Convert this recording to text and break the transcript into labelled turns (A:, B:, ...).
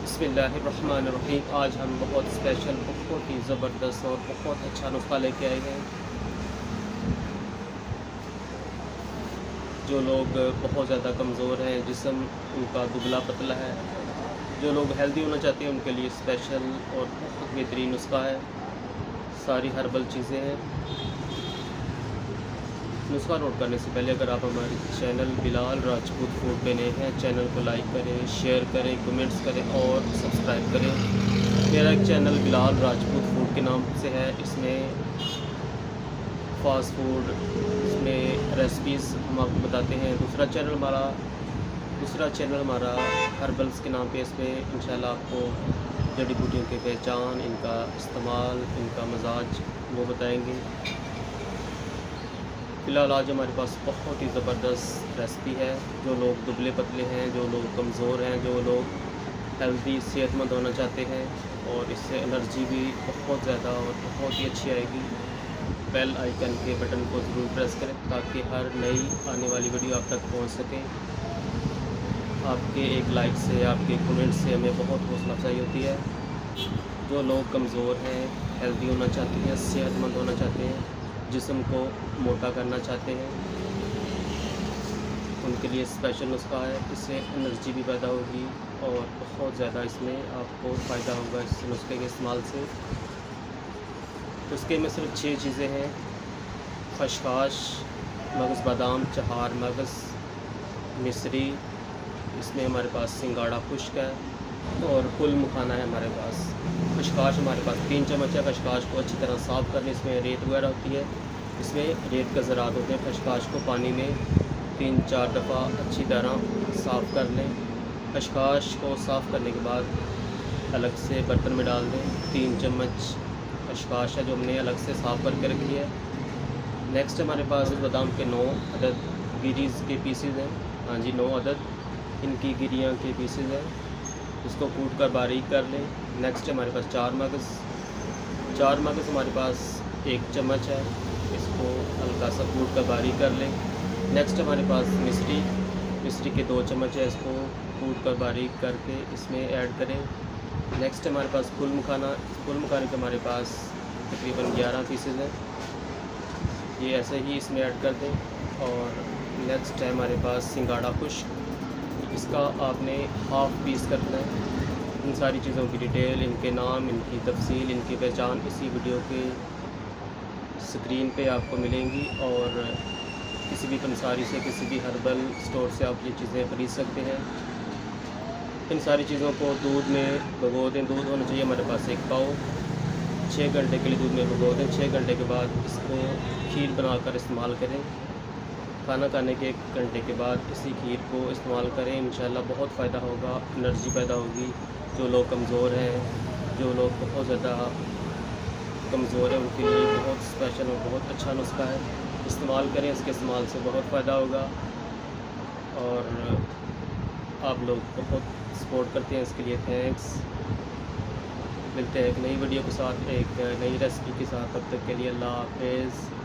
A: बिस्मिल्लाहिर्रहमानिर्रहीम। आज हम बहुत स्पेशल, बहुत ही ज़बरदस्त और बहुत अच्छा नुस्खा लेके आए हैं। जो लोग बहुत ज़्यादा कमज़ोर हैं, जिस्म उनका दुबला पतला है, जो लोग हेल्दी होना चाहते हैं, उनके लिए स्पेशल और बहुत बेहतरीन नुस्खा है। सारी हर्बल चीज़ें हैं। नुस्खा नोट करने से पहले अगर आप हमारे चैनल बिलाल राजपूत फूड पे नए हैं, चैनल को लाइक करें, शेयर करें, कमेंट्स करें और सब्सक्राइब करें। मेरा एक चैनल बिलाल राजपूत फूड के नाम से है। इसमें फ़ास्ट फूड, इसमें रेसिपीज़ हम आपको बताते हैं। दूसरा चैनल हमारा हर्बल्स के नाम पे, इसमें इंशाल्लाह आपको जड़ी बूटियों की पहचान, इनका इस्तेमाल, इनका मजाज वो बताएंगे। फ़िलहाल आज हमारे पास बहुत ही ज़बरदस्त रेसिपी है। जो लोग दुबले पतले हैं, जो लोग कमज़ोर हैं, जो लोग हेल्दी सेहतमंद होना चाहते हैं और इससे एनर्जी भी बहुत ज़्यादा और बहुत ही अच्छी आएगी, बेल आइकन के बटन को ज़रूर प्रेस करें ताकि हर नई आने वाली वीडियो आप तक पहुंच सके। आपके एक लाइक से, आपके कमेंट से हमें बहुत हौसला अफजाई होती है। जो लोग कमज़ोर हैं, हेल्दी होना चाहते हैं, सेहतमंद होना चाहते हैं, जिस्म को मोटा करना चाहते हैं, उनके लिए स्पेशल नुस्खा है। इससे एनर्जी भी पैदा होगी और बहुत ज़्यादा इसमें आपको फ़ायदा होगा इस नुस्खे के इस्तेमाल से। उसके में सिर्फ 6 चीज़ें हैं: खसखस, मगज़ बादाम, चहार मगज़, मिश्री, इसमें हमारे पास सिंगाड़ा खुश्क है और कुल मखाना है हमारे पास। खसखस हमारे पास 3 चम्मच है। खसखस को अच्छी तरह साफ़ करने, इसमें रेत वगैरह होती है, इसमें रेत का ज़रात होते हैं। खसखस को पानी में 3-4 दफ़ा अच्छी तरह साफ़ कर लें। खसखस को साफ़ करने के बाद अलग से बर्तन में डाल दें। 3 चम्मच खसखस है जो हमने अलग से साफ़ करके रखी है। नेक्स्ट हमारे पास बादाम के 9 अदद गिरीज़ के पीसेज हैं। हाँ जी, 9 अदद इनकी गिरियाँ के पीसेज हैं। इसको कूट कर बारीक कर लें। नेक्स्ट हमारे पास 4 मगज़ हमारे पास 1 चम्मच है, इसको हल्का सा कूट कर बारीक कर लें। नेक्स्ट हमारे पास मिश्री के 2 चम्मच है, इसको कूट कर बारीक करके इसमें ऐड करें। नेक्स्ट हमारे पास फुल मखाने के हमारे पास तकरीबन 11 पीसेज हैं, ये ऐसे ही इसमें ऐड कर दें। और नेक्स्ट है हमारे पास सिंगाड़ा खुश्क, इसका आपने हाफ़ पीस करना है। इन सारी चीज़ों की डिटेल, इनके नाम, इनकी तफसील, इनकी पहचान इसी वीडियो के स्क्रीन पे आपको मिलेंगी। और किसी भी पंसारी से, किसी भी हर्बल स्टोर से आप ये चीज़ें ख़रीद सकते हैं। इन सारी चीज़ों को दूध में भिगो दें। दूध होना चाहिए हमारे पास 1 पाव। 6 घंटे के लिए दूध में भिगो दें। 6 घंटे के बाद इसको खीर बनाकर इस्तेमाल करें। खाना खाने के 1 घंटे के बाद इसी खीर को इस्तेमाल करें। इंशाल्लाह बहुत फ़ायदा होगा, एनर्जी पैदा होगी। जो लोग कमज़ोर हैं, जो लोग बहुत ज़्यादा कमज़ोर हैं, उनके लिए बहुत स्पेशल और बहुत अच्छा नुस्खा है। इस्तेमाल करें, इसके इस्तेमाल से बहुत फ़ायदा होगा और आप लोग बहुत सपोर्ट करते हैं, इसके लिए थैंक्स। मिलते हैं एक नई वीडियो के साथ, एक नई रेसिपी के साथ। तब तक के लिए अल्लाह हाफ़िज़।